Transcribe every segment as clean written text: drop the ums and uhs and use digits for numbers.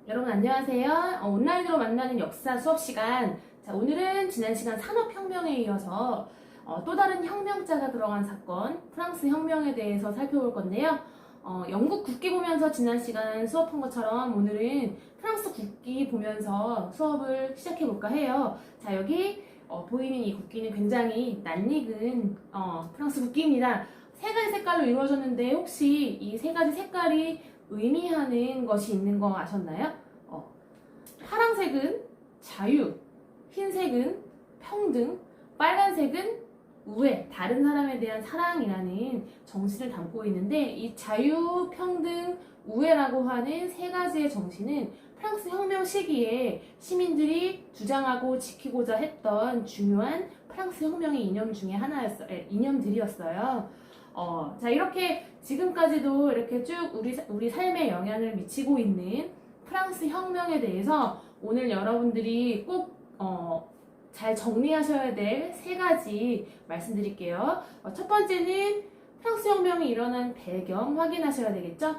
여러분 안녕하세요. 온라인으로 만나는 역사 수업 시간. 자, 오늘은 지난 시간 산업혁명에 이어서 또 다른 혁명자가 들어간 사건, 프랑스 혁명에 대해서 살펴볼 건데요. 영국 국기 보면서 지난 시간 수업한 것처럼 오늘은 프랑스 국기 보면서 수업을 시작해볼까 해요. 자, 여기 보이는 이 국기는 굉장히 낯익은 프랑스 국기입니다. 세 가지 색깔로 이루어졌는데 혹시 이 세 가지 색깔이 의미하는 것이 있는 거 아셨나요? 파란색은 자유, 흰색은 평등, 빨간색은 우애, 다른 사람에 대한 사랑이라는 정신을 담고 있는데 이 자유, 평등, 우애라고 하는 세 가지의 정신은 프랑스 혁명 시기에 시민들이 주장하고 지키고자 했던 중요한 프랑스 혁명의 이념 중에 이념들이었어요. 자, 이렇게 지금까지도 이렇게 쭉 우리 삶에 영향을 미치고 있는 프랑스 혁명에 대해서 오늘 여러분들이 꼭 잘 정리하셔야 될 세 가지 말씀드릴게요. 첫 번째는 프랑스 혁명이 일어난 배경 확인하셔야 되겠죠?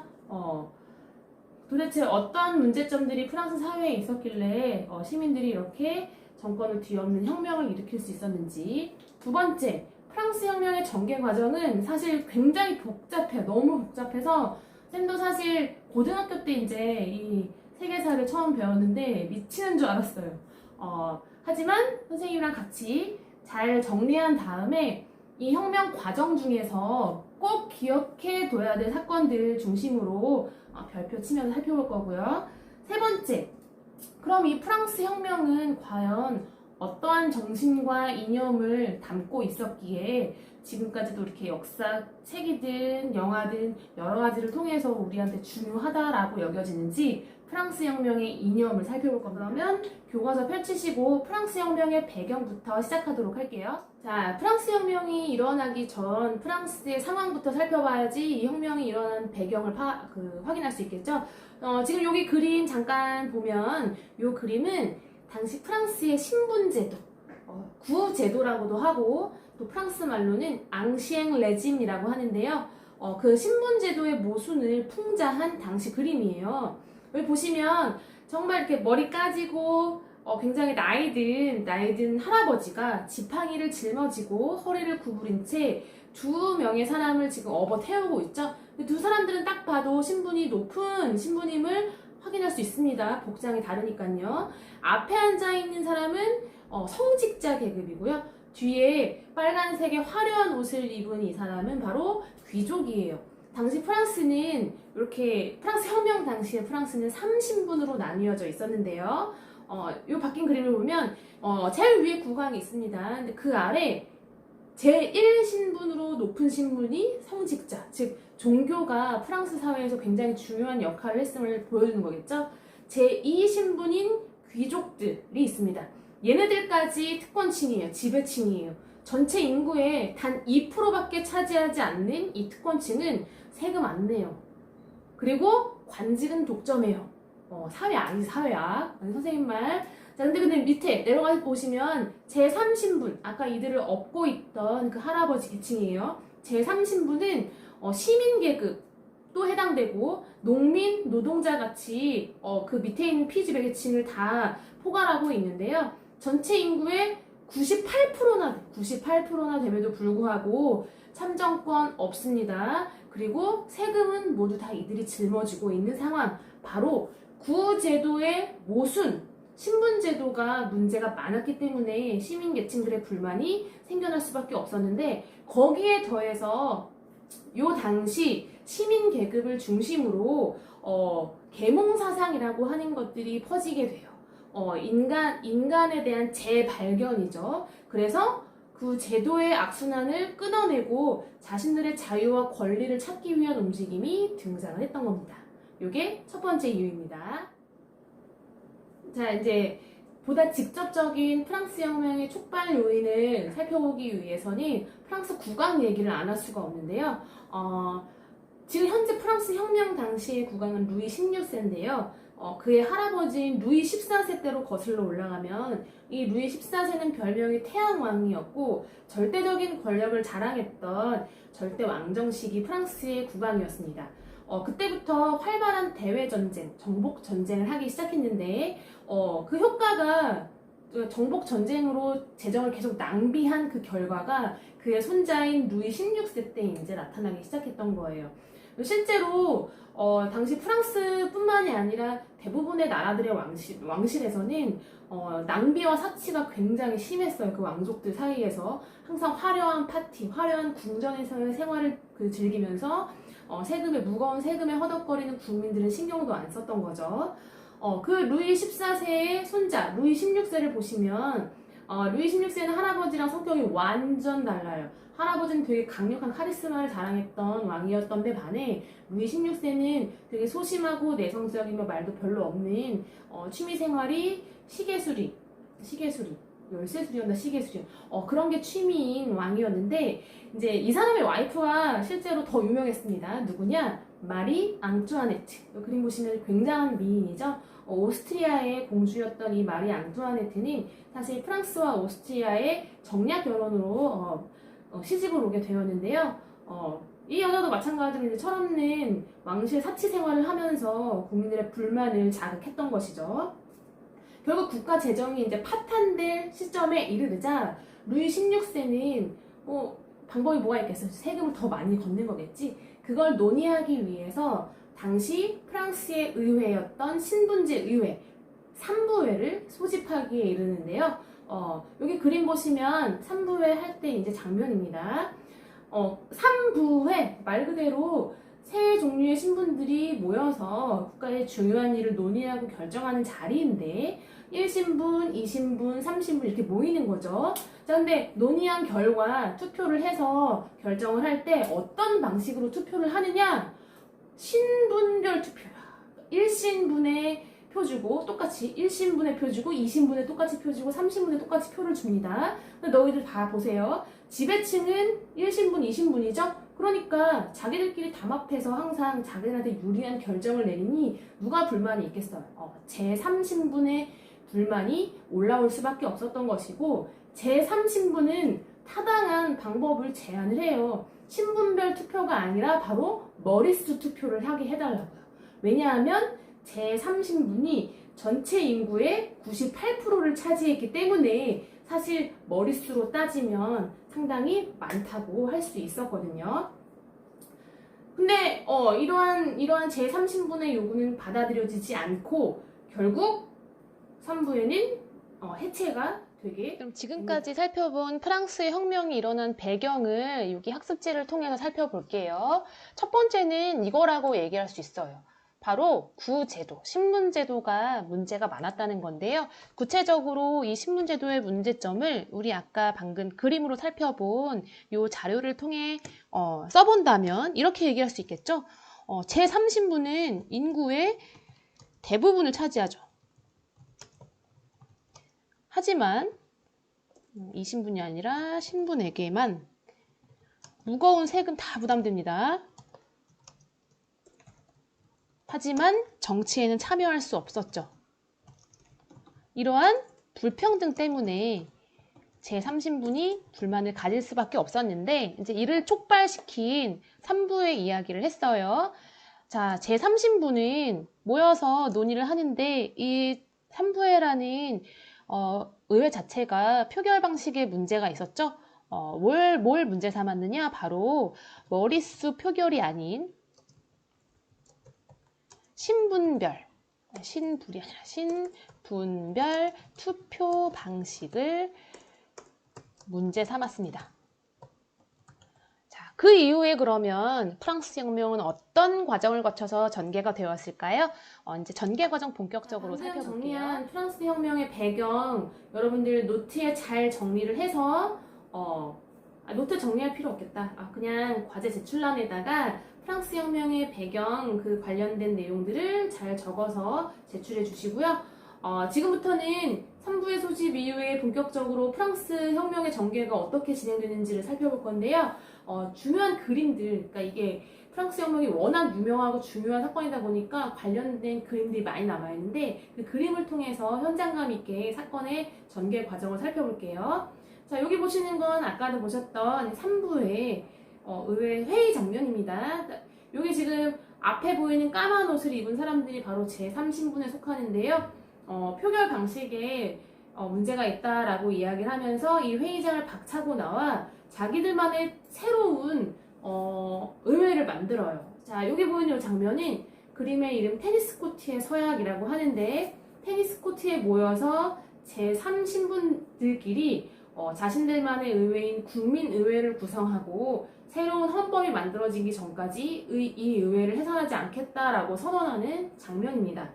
도대체 어떤 문제점들이 프랑스 사회에 있었길래 시민들이 이렇게 정권을 뒤엎는 혁명을 일으킬 수 있었는지. 두 번째, 프랑스 혁명의 전개 과정은 사실 굉장히 복잡해요. 너무 복잡해서 쌤도 사실 고등학교 때 이제 이 세계사를 처음 배웠는데 미치는 줄 알았어요. 하지만 선생님이랑 같이 잘 정리한 다음에 이 혁명 과정 중에서 꼭 기억해 둬야 될 사건들 중심으로 별표 치면서 살펴볼 거고요. 세 번째, 그럼 이 프랑스 혁명은 과연 어떠한 정신과 이념을 담고 있었기에 지금까지도 이렇게 역사 책이든 영화든 여러 가지를 통해서 우리한테 중요하다라고 여겨지는지 프랑스 혁명의 이념을 살펴볼 겁니다. 그러면 교과서 펼치시고 프랑스 혁명의 배경부터 시작하도록 할게요. 자, 프랑스 혁명이 일어나기 전 프랑스의 상황부터 살펴봐야지 이 혁명이 일어난 배경을 확인할 수 있겠죠. 지금 여기 그림 잠깐 보면 이 그림은 당시 프랑스의 신분제도, 구제도라고도 하고 또 프랑스 말로는 앙시엥 레짐이라고 하는데요. 그 신분제도의 모순을 풍자한 당시 그림이에요. 여기 보시면 정말 이렇게 머리 까지고 굉장히 나이든 할아버지가 지팡이를 짊어지고 허리를 구부린 채 두 명의 사람을 지금 업어 태우고 있죠. 두 사람들은 딱 봐도 신분이 높은 신부님을 확인할 수 있습니다. 복장이 다르니까요. 앞에 앉아있는 사람은 성직자 계급이고요. 뒤에 빨간색의 화려한 옷을 입은 이 사람은 바로 귀족이에요. 당시 프랑스는 이렇게 프랑스 혁명 당시에 프랑스는 3신분으로 나뉘어져 있었는데요. 이 바뀐 그림을 보면 제일 위에 국왕이 있습니다. 근데 그 아래 제1신분으로 높은 신분이 성직자, 즉 종교가 프랑스 사회에서 굉장히 중요한 역할을 했음을 보여주는 거겠죠. 제2신분인 귀족들이 있습니다. 얘네들까지 특권층이에요. 지배층이에요. 전체 인구의 단 2%밖에 차지하지 않는 이 특권층은 세금 안 내요. 그리고 관직은 독점해요. 사회악이지, 사회악. 선생님 말. 자, 근데 밑에 내려가서 보시면 제3신분, 아까 이들을 업고 있던 그 할아버지 계층이에요. 제3신분은 시민계급도 해당되고 농민, 노동자 같이 그 밑에 있는 피지배 계층을 다 포괄하고 있는데요. 전체 인구의 98%나 됨에도 불구하고 참정권 없습니다. 그리고 세금은 모두 다 이들이 짊어지고 있는 상황. 바로 구제도의 모순, 신분제도가 문제가 많았기 때문에 시민계층들의 불만이 생겨날 수밖에 없었는데 거기에 더해서 요 당시 시민계급을 중심으로 계몽사상이라고 하는 것들이 퍼지게 돼요. 인간에 대한 재발견이죠. 그래서 그 제도의 악순환을 끊어내고 자신들의 자유와 권리를 찾기 위한 움직임이 등장을 했던 겁니다. 이게 첫 번째 이유입니다. 자, 이제 보다 직접적인 프랑스 혁명의 촉발 요인을 살펴보기 위해서는 프랑스 국왕 얘기를 안 할 수가 없는데요. 지금 현재 프랑스 혁명 당시의 국왕은 루이 16세인데요. 그의 할아버지인 루이 14세 때로 거슬러 올라가면 이 루이 14세는 별명이 태양왕이었고 절대적인 권력을 자랑했던 절대 왕정식이 프랑스의 국왕이었습니다. 그때부터 활발한 대외 전쟁, 정복 전쟁을 하기 시작했는데, 그 효과가 정복 전쟁으로 재정을 계속 낭비한 그 결과가 그의 손자인 루이 16세 때 이제 나타나기 시작했던 거예요. 실제로 당시 프랑스뿐만이 아니라 대부분의 나라들의 왕실에서는 낭비와 사치가 굉장히 심했어요. 그 왕족들 사이에서 항상 화려한 파티, 화려한 궁전에서의 생활을 즐기면서 무거운 세금에 허덕거리는 국민들은 신경도 안 썼던 거죠. 그 루이 14세의 손자 루이 16세를 보시면 루이 16세는 할아버지랑 성격이 완전 달라요. 할아버지는 되게 강력한 카리스마를 자랑했던 왕이었던 데 반해 루이 16세는 되게 소심하고 내성적이며 말도 별로 없는 취미생활이 시계수리, 열쇠수리였나 시계수리 그런 게 취미인 왕이었는데 이제 이 사람의 와이프가 실제로 더 유명했습니다. 누구냐? 마리 앙투아네트. 그림 보시면 굉장한 미인이죠. 오스트리아의 공주였던 이 마리 앙투아네트는 사실 프랑스와 오스트리아의 정략 결혼으로 시집을 오게 되었는데요. 이 여자도 마찬가지로 이제 철없는 왕실 사치 생활을 하면서 국민들의 불만을 자극했던 것이죠. 결국 국가 재정이 이제 파탄될 시점에 이르르자 루이 16세는 방법이 뭐가 있겠어요? 세금을 더 많이 걷는 거겠지. 그걸 논의하기 위해서 당시 프랑스의 의회였던 신분제 의회 3부회를 소집하기에 이르는데요. 여기 그림 보시면 3부회 할 때 이제 장면입니다. 3부회 말 그대로 세 종류의 신분들이 모여서 국가의 중요한 일을 논의하고 결정하는 자리인데 1신분, 2신분, 3신분 이렇게 모이는 거죠. 자, 근데 논의한 결과 투표를 해서 결정을 할 때 어떤 방식으로 투표를 하느냐? 신분별 투표야. 1신분에 표 주고 똑같이 1신분에 표 주고 2신분에 똑같이 표 주고 3신분에 똑같이 표를 줍니다. 근데 너희들 다 보세요. 지배층은 1신분, 2신분이죠? 그러니까 자기들끼리 담합해서 항상 자기들한테 유리한 결정을 내리니 누가 불만이 있겠어요? 제3신분의 불만이 올라올 수밖에 없었던 것이고 제3신분은 타당한 방법을 제안을 해요. 신분별 투표가 아니라 바로 머릿수 투표를 하게 해달라고요. 왜냐하면 제3신분이 전체 인구의 98%를 차지했기 때문에 사실 머릿수로 따지면 상당히 많다고 할 수 있었거든요. 근데 이러한 제3신분의 요구는 받아들여지지 않고 결국 3부에는 해체가 되게. 그럼 지금까지 살펴본 프랑스의 혁명이 일어난 배경을 여기 학습지를 통해서 살펴볼게요. 첫 번째는 이거라고 얘기할 수 있어요. 바로 구제도, 신분제도가 문제가 많았다는 건데요. 구체적으로 이 신분제도의 문제점을 우리 아까 방금 그림으로 살펴본 이 자료를 통해 써본다면 이렇게 얘기할 수 있겠죠. 제3신분은 인구의 대부분을 차지하죠. 하지만 이 신분이 아니라 신분에게만 무거운 세금 다 부담됩니다. 하지만 정치에는 참여할 수 없었죠. 이러한 불평등 때문에 제3신분이 불만을 가질 수밖에 없었는데 이제 이를 촉발시킨 3부의 이야기를 했어요. 자, 제3신분은 모여서 논의를 하는데 이 3부회라는 의회 자체가 표결 방식에 문제가 있었죠. 뭘 문제 삼았느냐? 바로 머릿수 표결이 아닌 신분별 투표 방식을 문제 삼았습니다. 자, 그 이후에 그러면 프랑스 혁명은 어떤 과정을 거쳐서 전개가 되었을까요? 이제 전개 과정 본격적으로 살펴볼게요. 정리한 프랑스 혁명의 배경 여러분들 노트에 잘 정리를 해서 노트 정리할 필요 없겠다. 그냥 과제 제출란에다가 프랑스 혁명의 배경 그 관련된 내용들을 잘 적어서 제출해 주시고요. 지금부터는 3부의 소집 이후에 본격적으로 프랑스 혁명의 전개가 어떻게 진행되는지를 살펴볼 건데요. 중요한 그림들, 그러니까 이게 프랑스 혁명이 워낙 유명하고 중요한 사건이다 보니까 관련된 그림들이 많이 남아있는데 그 그림을 통해서 현장감 있게 사건의 전개 과정을 살펴볼게요. 자, 여기 보시는 건 아까도 보셨던 3부의 의회 회의 장면입니다. 여기 지금 앞에 보이는 까만 옷을 입은 사람들이 바로 제3신분에 속하는데요. 표결 방식에 문제가 있다라고 이야기를 하면서 이 회의장을 박차고 나와 자기들만의 새로운 의회를 만들어요. 자, 여기 보이는 이 장면은 그림의 이름 테니스 코트의 서약이라고 하는데, 테니스 코트에 모여서 제3신분들끼리 자신들만의 의회인 국민의회를 구성하고 새로운 헌법이 만들어지기 전까지 이 의회를 해산하지 않겠다라고 선언하는 장면입니다.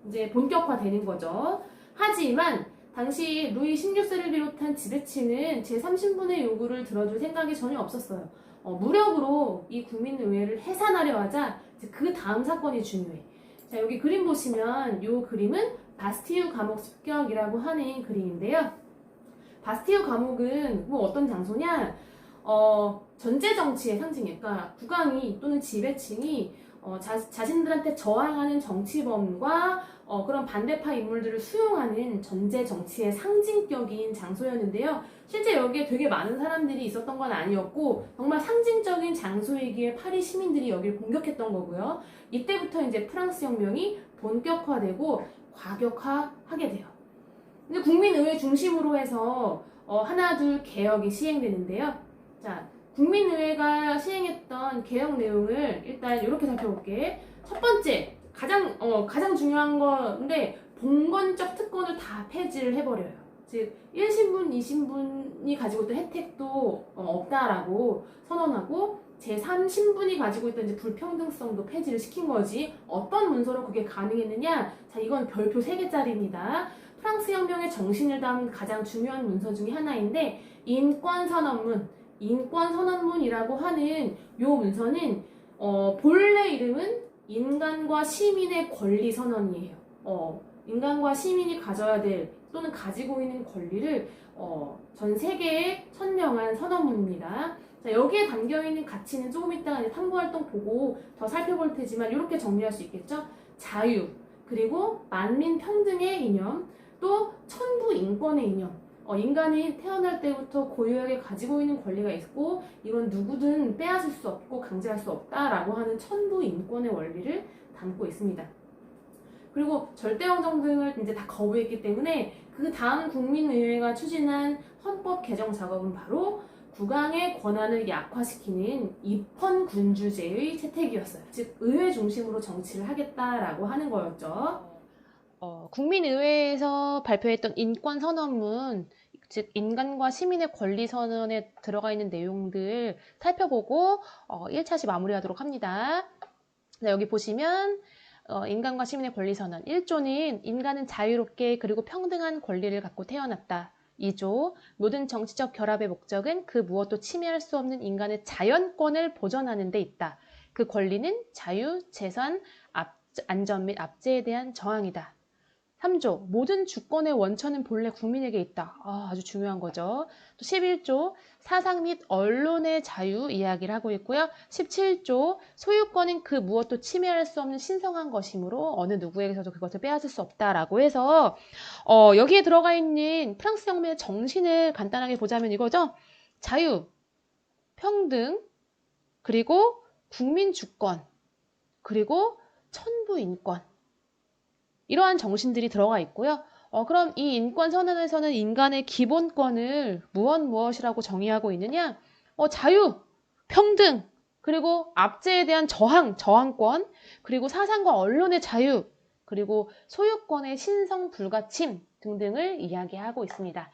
이제 본격화되는 거죠. 하지만 당시 루이 16세를 비롯한 지배층은 제3신분의 요구를 들어줄 생각이 전혀 없었어요. 무력으로 이 국민의회를 해산하려 하자 그 다음 사건이 중요해. 자, 여기 그림 보시면 이 그림은 바스티유 감옥 습격이라고 하는 그림인데요. 바스티유 감옥은 뭐 어떤 장소냐? 전제 정치의 상징이에요. 그러니까 국왕이 또는 지배층이 자신들한테 저항하는 정치범과 그런 반대파 인물들을 수용하는 전제 정치의 상징격인 장소였는데요. 실제 여기에 되게 많은 사람들이 있었던 건 아니었고 정말 상징적인 장소이기에 파리 시민들이 여기를 공격했던 거고요. 이때부터 이제 프랑스 혁명이 본격화되고 과격화하게 돼요. 근데 국민의회 중심으로 해서 하나 둘 개혁이 시행되는데요. 자, 국민의회가 시행했던 개혁 내용을 일단 이렇게 살펴볼게. 첫 번째, 가장 중요한 건데 봉건적 특권을 다 폐지를 해버려요. 즉 1신분, 2신분이 가지고 있던 혜택도 없다라고 선언하고 제3신분이 가지고 있던 이제 불평등성도 폐지를 시킨 거지. 어떤 문서로 그게 가능했느냐? 자, 이건 별표 3개짜리입니다. 프랑스 혁명의 정신을 담은 가장 중요한 문서 중에 하나인데 인권선언문이라고 하는 요 문서는 본래 이름은 인간과 시민의 권리 선언이에요. 인간과 시민이 가져야 될 또는 가지고 있는 권리를 전 세계에 천명한 선언문입니다. 자, 여기에 담겨있는 가치는 조금 이따가 이제 탐구활동 보고 더 살펴볼 테지만 이렇게 정리할 수 있겠죠? 자유, 그리고 만민 평등의 이념, 또 천부 인권의 이념. 인간이 태어날 때부터 고유하게 가지고 있는 권리가 있고 이건 누구든 빼앗을 수 없고 강제할 수 없다라고 하는 천부 인권의 원리를 담고 있습니다. 그리고 절대왕정 등을 이제 다 거부했기 때문에 그 다음 국민의회가 추진한 헌법 개정 작업은 바로 국왕의 권한을 약화시키는 입헌군주제의 채택이었어요. 즉 의회 중심으로 정치를 하겠다라고 하는 거였죠. 국민의회에서 발표했던 인권선언문, 즉 인간과 시민의 권리 선언에 들어가 있는 내용들 살펴보고 1차시 마무리하도록 합니다. 자, 여기 보시면 인간과 시민의 권리 선언 1조는 인간은 자유롭게 그리고 평등한 권리를 갖고 태어났다. 2조 모든 정치적 결합의 목적은 그 무엇도 침해할 수 없는 인간의 자연권을 보전하는 데 있다. 그 권리는 자유, 재산, 안전 및 압제에 대한 저항이다. 3조 모든 주권의 원천은 본래 국민에게 있다. 아주 중요한 거죠. 또 11조 사상 및 언론의 자유 이야기를 하고 있고요. 17조 소유권은 그 무엇도 침해할 수 없는 신성한 것이므로 어느 누구에게서도 그것을 빼앗을 수 없다라고 해서 여기에 들어가 있는 프랑스 혁명의 정신을 간단하게 보자면 이거죠. 자유, 평등, 그리고 국민 주권, 그리고 천부 인권. 이러한 정신들이 들어가 있고요. 그럼 이 인권선언에서는 인간의 기본권을 무엇이라고 정의하고 있느냐? 자유, 평등, 그리고 압제에 대한 저항권, 그리고 사상과 언론의 자유, 그리고 소유권의 신성 불가침 등등을 이야기하고 있습니다.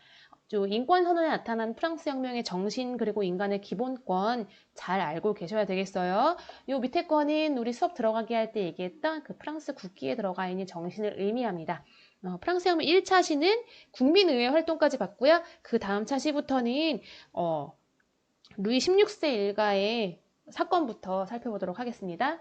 인권선언에 나타난 프랑스 혁명의 정신 그리고 인간의 기본권 잘 알고 계셔야 되겠어요. 요 밑에 거는 우리 수업 들어가게 할 때 얘기했던 그 프랑스 국기에 들어가 있는 정신을 의미합니다. 프랑스 혁명 1차 시는 국민의회 활동까지 봤고요. 그 다음 차 시부터는 루이 16세 일가의 사건부터 살펴보도록 하겠습니다.